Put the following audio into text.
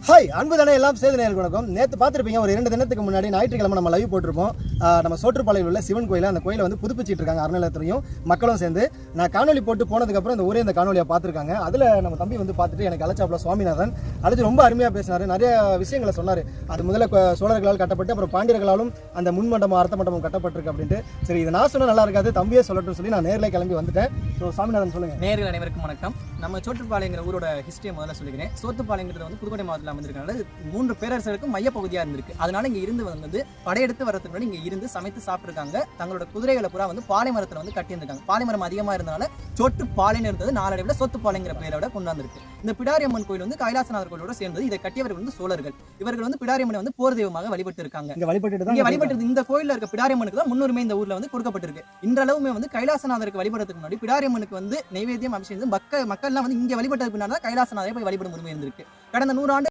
Hi அன்புதானே எல்லாம் செய்தி நேயர்களுக்கு வணக்கம். நேற்று பார்த்துருப்பீங்க, ஒரு 2 தினத்துக்கு முன்னாடி ஞாயிற்றுக்கிழமை நம்ம லைவ் போட்டிருப்போம். நம்ம சோற்றுப்பாளையில் உள்ள சிவன் கோயில், அந்த கோயிலை வந்து புதுப்பிச்சிட்டு இருக்காங்க. அறநிலையத்துறையும் மக்களும் சேர்ந்து. நான் காணொலி போட்டு போனதுக்கப்புறம் இந்த ஊரே இந்த காணொலியை பார்த்துருக்காங்க. அதில் நம்ம தம்பி வந்து பார்த்துட்டு எனக்கு அழைச்சாப்புல சுவாமிநாதன் அழைச்சி ரொம்ப அருமையாக பேசினார். நிறைய விஷயங்களை சொன்னார். அது முதல்ல சோழர்களால் கட்டப்பட்டு அப்புறம் பாண்டியர்களாலும் அந்த முன்மண்டபம் அரத்த மண்டபம் கட்டப்பட்டிருக்கு அப்படின்ட்டு. சரி, இதை நான் சொன்னால் நல்லா இருக்காது, தம்பியே சொல்லட்டும் சொல்லி நான் நேரில் கிளம்பி வந்துட்டேன். ஸோ சுவாமிநாதன் சொல்லுங்கள். நேர்கள் அனைவருக்கும் வணக்கம். நம்ம சோற்றுப்பாளையங்கிற ஊரோட ஹிஸ்டரியை முதல்ல சொல்லிக்கிறேன். சோத்துப்பாளையங்கிறது வந்து புதுக்கோட்டை மாவட்டத்தில் அமைந்திருக்கனால 3 பேரரசர்களுக்கும் மையப்பகுதியாக இருந்திருக்கு. அதனால இங்கே இருந்து வந்து படையெடுத்து வரதுக்கு முன்னாடி இங்கே இருந்து சமைத்து சாப்பிட்டுருக்காங்க. தங்களோட குதிரைகளை பூரா வந்து பாலைமரத்தில் வந்து கட்டியிருக்காங்க. பாலைமரம் அதிகமாக இருந்தனால சோற்றுப்பாளையம் இருந்தது நாளடைவில் சோத்துப்பாளையங்கிற பெயரோட கொண்டாந்துருக்கு. இந்த பிடாரியம்மன் கோயில் வந்து கைலாசநாதர் கோயிலோட சேர்ந்தது. இதை கட்டியவர்கள் வந்து சோழர்கள். இவர்கள் வந்து பிடாரியம்மனை வந்து போர் தெய்வமாக வழிபட்டு இருக்காங்க. இங்கே வழிபட்டு இந்த கோயிலில் இருக்க பிடாரியம்மனுக்கு தான் முன்னுரிமை இந்த ஊர்ல வந்து கொடுக்கப்பட்டிருக்கு. இன்றளவுமே வந்து கைலாசநாதருக்கு வழிபடுறதுக்கு முன்னாடி பிடாரியம்மனுக்கு வந்து நைவேத்தியம் அபிஷேகம் மக்கள்லாம் வந்து இங்கே வழிபட்டதுக்கு பின்னாடி தான் கைலாசநாதரை போய் வழிபடும் உரிமை இருந்திருக்கு. கடந்த 100 ஆண்டு